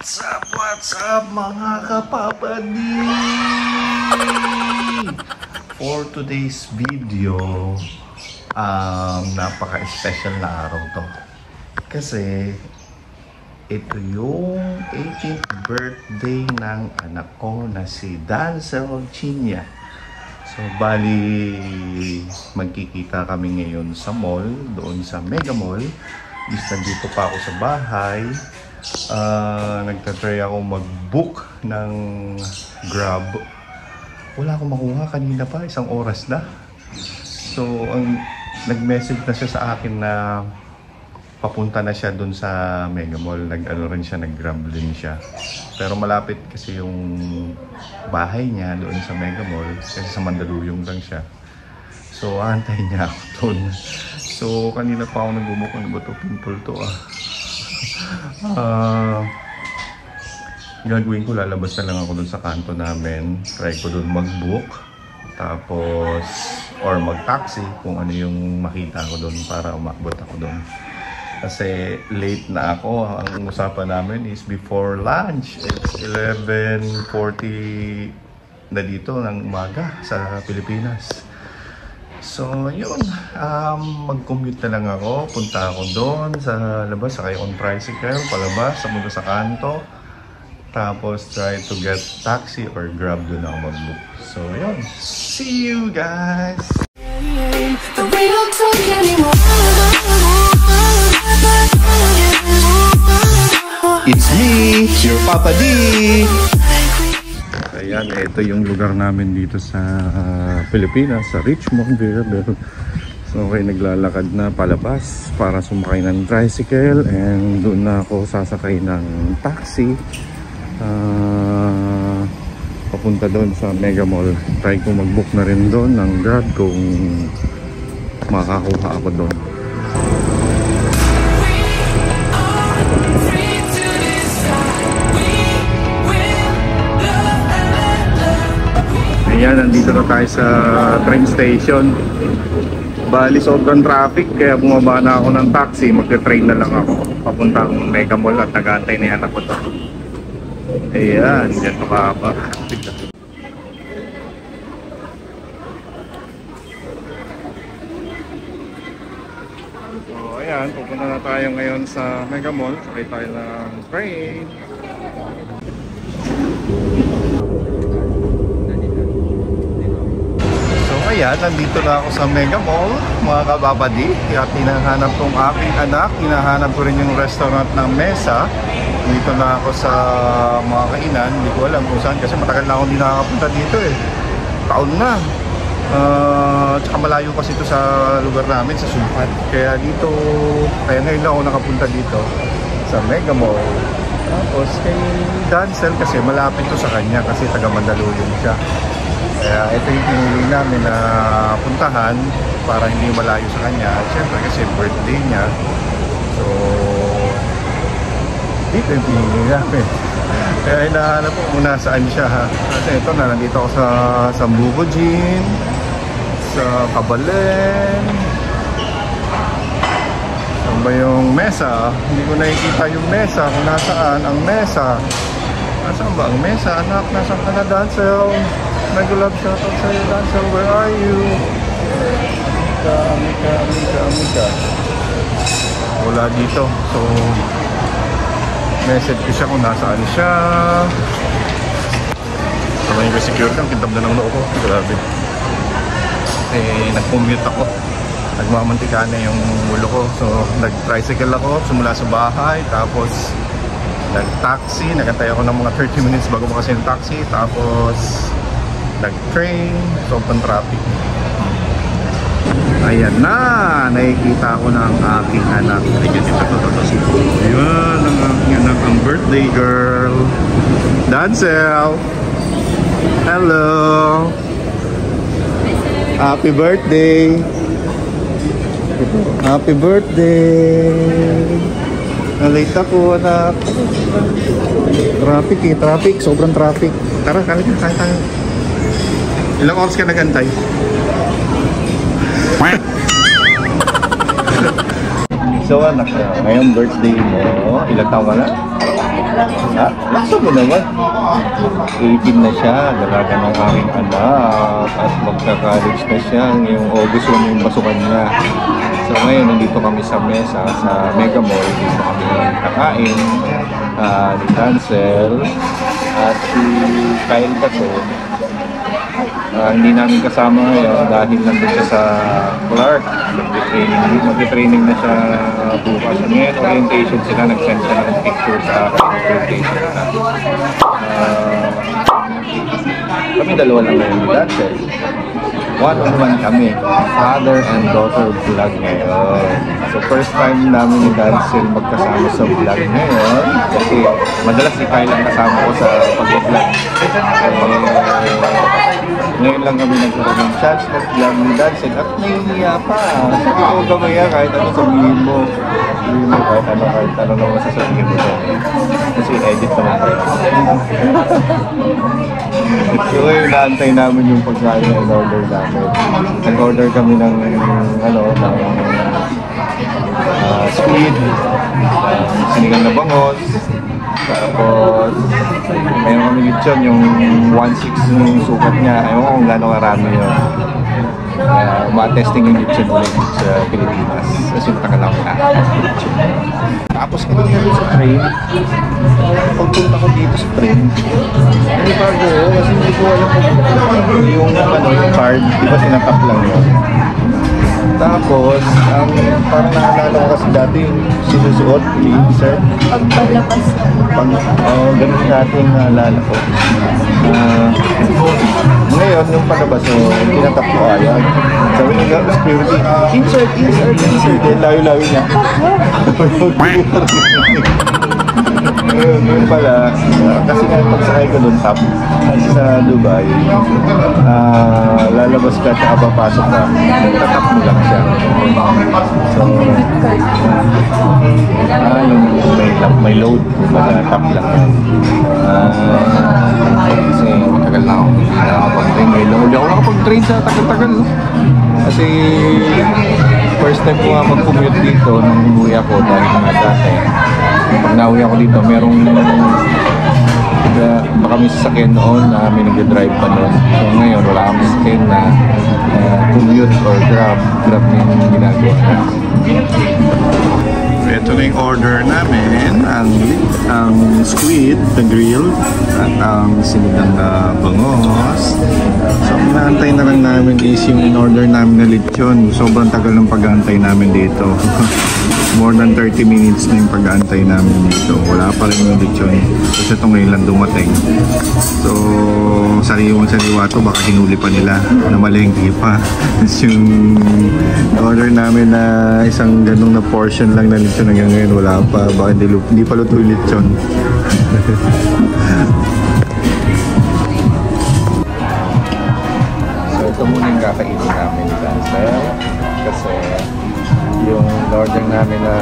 What's up mga kapapadi? For today's video, napaka-special na araw to. Kasi ito yung 18th birthday ng anak ko na si Dancel Chinya. So bali, magkikita kami ngayon sa mall, doon sa Mega Mall. Nandito pa ako sa bahay. Nagtatry ako mag-book ng Grab. Wala akong makuha kanina pa, isang oras na. So, nag-message na siya sa akin na papunta na siya dun sa Mega Mall. Nag-Grab din siya. Pero malapit kasi yung bahay niya doon sa Mega Mall. Kasi sa Mandaluyong lang siya. So, aantayin niya ako dun. So, kanina pa ako nag-book. Ano ba ito? Pimple to gagawin ko, lalabas na lang ako dun sa kanto namin. Try ko dun mag-book. Tapos, or mag-taxi kung ano yung makita ko dun para umakbot ako dun. Kasi late na ako. Ang usapan namin is before lunch. It's 11:40 na dito ng umaga sa Pilipinas. So, yun. Mag-commute na lang ako. Punta ako doon sa labas. Sakay on tricycle, palabas, pumunta sa kanto. Tapos, try to get taxi or Grab doon ako mag-book. So, yun. See you guys! It's me, your Papa D! Ayan, ito yung lugar namin dito sa Pilipinas, sa Richmond, Virabel. So, okay, naglalakad na palabas para sumakay ng tricycle and doon na ako sasakay ng taxi papunta doon sa Mega Mall. Try ko mag-book na rin doon ng Grab kung makakuha ako doon. Ayan, nandito na tayo sa train station. Bali, sobrang traffic kaya bumaba na ako ng taxi. Magte-train na lang ako papunta akong Mega Mall at nag-aantay na yan ako to. Ayan, dyan makaba. So ayan, pupunta na tayo ngayon sa Mega Mall. Sakay tayo ng train. Ayan, nandito na ako sa Mega Mall, mga kababadi. Kaya hinahanap kong aking anak. Hinahanap ko rin yung restaurant ng Mesa. Dito na ako sa mga kainan. Hindi ko alam kung saan kasi matagal na ako hindi nakakapunta dito eh. Taon na. Tsaka malayo kasi ito sa lugar namin, sa Supat. Kaya dito, kaya ngayon lang ako nakapunta dito sa Mega Mall. Tapos kay Dancel kasi malapit to sa kanya kasi taga Mandaluyong siya. Kaya ito yung pinili namin na puntahan para hindi malayo sa kanya. Siyempre kasi birthday niya. So, dito yung pinili namin. Kaya hinahanap ko kung nasaan siya. Kasi ito na, nandito ako sa Sambuco Gym, sa Kabalen. Saan ba yung Mesa? Hindi ko nakikita yung Mesa kung nasaan ang Mesa. Nasaan ba ang Mesa? Anak, nasaan ka na, Dancel? Nag-love shoutout sa'yo, Dancel. Where are you? Amika. Wala dito. So, message ko siya kung nasaan siya. So, may security. Ang kintab na ng loob ko. Grabe. Nag-commute ako. Nagmamantika na yung ulo ko. So, nag-tricycle ako. Sumula sa bahay. Tapos, nag-taxi. Nagantay ako ng mga 30 minutes bago makasi yung taxi. Tapos, nag-train, sobrang traffic. Ayan na, nakikita ko ng aking anak. Ayan, ang aking anak, ang birthday girl. Dancel! Hello! Happy birthday! Happy birthday! Nalate ako, anak. Traffic, sobrang traffic. Tara, kain tayo. Ilang oras ka nagantay? So anak, ngayon birthday mo. Ilang taon ka na? Ha? Lakso mo naman. 18 na siya, dalaga ng aking anak. At magka-college na siya. Ngayong August 1 yung basukan niya. So ngayon, nandito kami sa mesa, sa Mega Mall. Dito kami kakain. Ni Cancel. At si Kyle kasi. Hindi namin kasama ngayon dahil nandun siya sa Clark. Mag-training na siya bukas. Ngayon, orientation sila. Nag-send siya ng picture sa orientation na. Kami dalawa lang ngayon ni Dancel. One-on-one kami. Father and daughter vlog ngayon. So first time namin ni Dancel magkasama sa vlog ngayon. Kasi madalas si Kyle ang kasama ko sa pag-vlog. Ngayon lang kami nagkaroon ng chance mag-vlog ni Dancel at nahihiya pa. Sabi ko gamaya kahit ano sabihin mo. Sabihin mo kahit ano naman sasabihin mo siya. Kasi edit naman tayo. So ngayon naantay namin yung pagkain na in-order namin. Nag-order kami ng squid, sinigang na bangos, tapos mayroon kami lechon, yung 1/6 yung sukat niya. Ayaw ko kung gano'ng karami yun. Ma-testing yung lechon ulit sa Pilipinas. Kasi yung tagal ako na. Tapos kanina dito sa train, pagpunta ko dito sa train, hindi pa ako kasi hindi ko alam kung yung card, di ba sinatap lang yun. Tapos, parang naalala ko kasi dati yung sinusuot, sir. Pagpalapas. Ganun dati yung naalala ko. Ngayon, yung palabas, tinatap ko ayan. Sabi niya, security, insert. Layo-layo niya. Ngayon pala, kasi nga pagsakay ko doon tap sa Dubai, lalabas ka at papasok ka, tatap mo lang siya. So, yung may load, tap lang yan. Kasi matagal na ako hindi nakapag-train. Ngayon lang ulit ako nakapag-train sa tagal-tagal. Kasi first time ko nga mag-commute dito nung umuwi ako dahil nga dati. Pag nauwi ako dito, merong baka may sasakyan noon na may nag-drive pa noon. So ngayon, wala kang sasakyan na commute or grab na yung ginagawa na. Ito na yung order namin, ang squid, the grilled, at ang sinigang na bangos. So ang inaantay na lang namin is yung in-order namin na lechon. Sobrang tagal ng pag-aantay namin dito. More than 30 minutes na yung pag-aantay namin dito. Wala pa rin yung lechon. Kasi ito ngayon lang dumating. So, sariwang-sariwa to, baka hinuli pa nila na malengke pa. Yung order namin na isang ganong na portion lang na lechon hanggang ngayon wala pa. Baka hindi pa luto yung lechon. So, ito muna yung kakainin namin ni Dancel. Kasi yung order namin na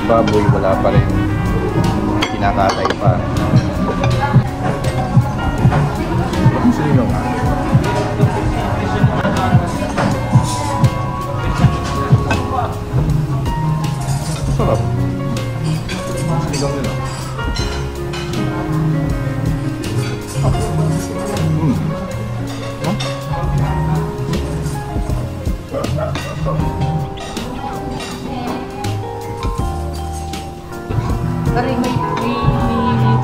baboy wala pa rin, kinakatay pa. Sino nga? Sarap. Sinigang nila.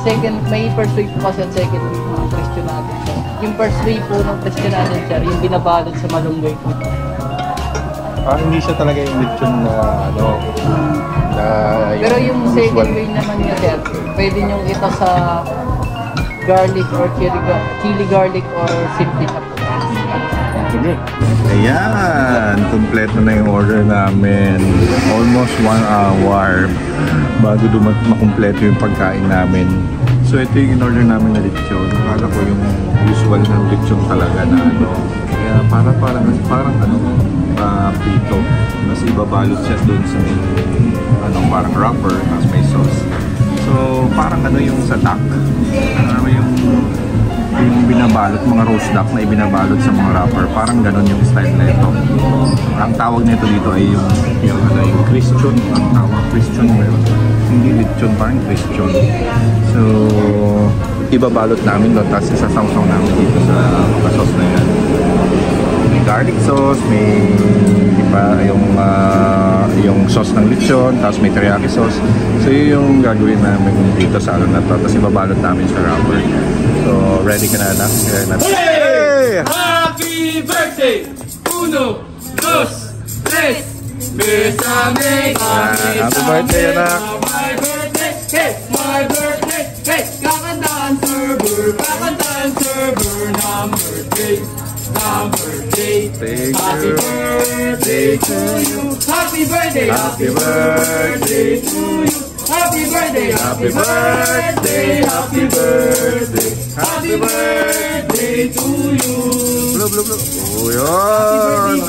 Pero may first wave po kasi at second wave ng question natin, sir. Yung first wave po ng question natin, sir, yung binabalot sa malunggay po. Hindi siya talaga yung lechon na pero yung second wave naman niya, sir, pwede nyo ito sa garlic or chili garlic or simply na po. Ayan, kompleto na yung order namin. Almost 1 hour bago makumpleto yung pagkain namin. So ito yung in-order namin na lechon. Akala ko yung usual na lechon talaga na kaya parang pito. Mas ibabalot siya dun sa parang wrapper, tapos may sauce. So parang yung sa duck. Yung binabalot, mga roast duck na ibinabalot sa mga wrapper, parang ganon yung style na ito. Ang tawag nito dito ay yung Christian. Ang tawag Christian ba yun? Hindi lechon, parang Christian. So ibabalot namin doon, tapos isasawsaw namin dito sa mga sauce na yan. May garlic sauce, may yung sauce ng lechon, tapos may teriyaki sauce. So yun yung gagawin namin dito sa ano na to, tapos ibabalot namin sa wrapper. So ready ka na anak? Hey! Happy birthday! 1, 2, 3! Besame! Happy birthday anak! My birthday! Hey! My birthday! Hey! Kakantahan server! Kakantahan server! Number 3! Number 3! Thank Happy you! birthday to you! Happy birthday! Happy birthday to you! Happy birthday! Happy birthday! Happy birthday! Happy birthday to you! Blow, blow, blow. Oh, yun.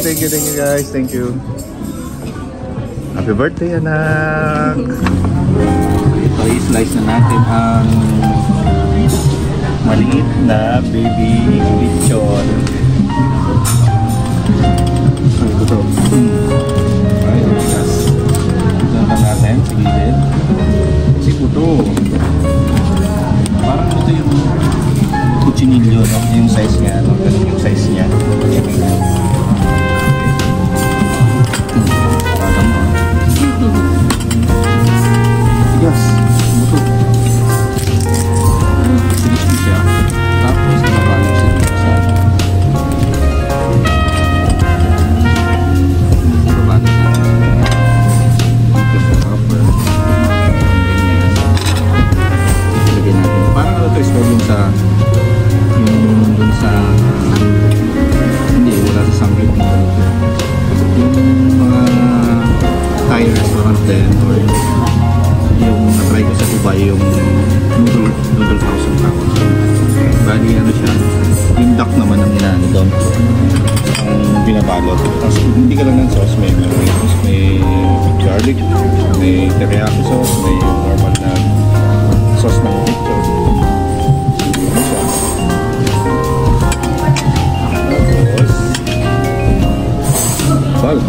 Thank you guys. Thank you. Happy birthday, anak. Ito, i-slice na natin ang maliit na baby lechon. Ito. Ay, bigas. Ito lang natin, sa gilid. Kasi buto. Parang ito yung cuchinillo, no? Yung size niya, no? Ganun yung size niya. Parang mo. Bigas. Buto. Sinis siya. Tapos, nababalog siya dito sa nababalog siya dito sa wrapper. Ilagay natin. Parang ito is yung sa dun sa hindi, wala sa sanggit mo. Yung mga Thai restaurant din or yung na-try ko sa Dubai yung noodle house ang tawag. Bali ano siya, yung duck naman ang inaano doon ang binabalot. Tapos hindi ka lang ng sauce, may garlic, may teriyaki sauce, may normal na sauce ng lechon. Ano siya? Tapos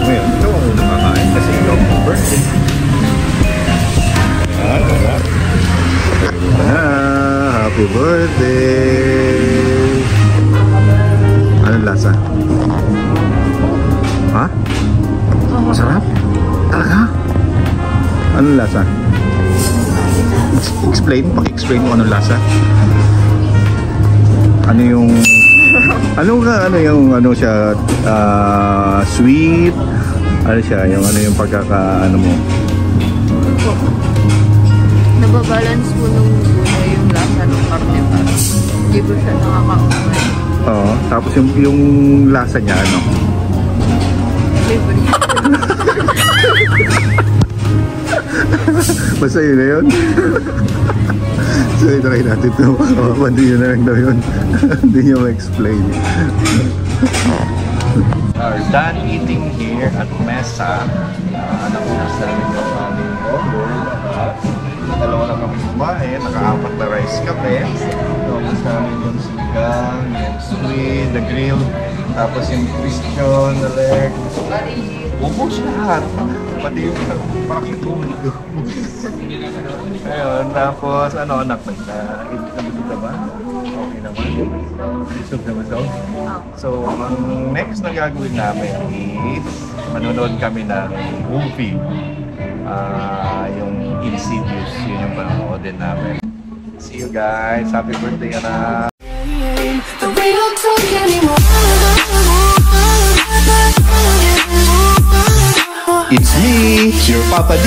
ngayon, ikaw ang unang kakain kasi ikaw ang birthday. Happy birthday! Anong lasa? Ha? Masarap? Talaga? Anong lasa? Paki-explain mo anong lasa. Ano yung siya, sweet, ano siya, yung pagkaka, mo? Nababalance mo nung una yung lasa ng karne para hindi ko siya nakakaumay. Oo, tapos yung lasa niya, ano? Libre. Basta yun na yun. So, itry natin ito. Hindi yun na lang daw yun. Hindi nyo ma-explain. Are done eating here at Mesa. Nakunas namin yung aming order. Dalawa lang kami kumain. Naka-apat na rice kami. Nakunas namin yung sigang, yung squid, the grill. Tapos yung Christian, the leg. Ubus lahat. Pati yung pakitulog ko. Ayun, tapos ano anak, nag-ibig naman dito ba? Okay naman. Isog naman daw. So, ang next na gagawin namin is manonood kami ng movie. Yung Insidious, yun yung panonoodin namin. See you guys. Happy birthday, anak! We don't talk anymore. It's me, your Papa D!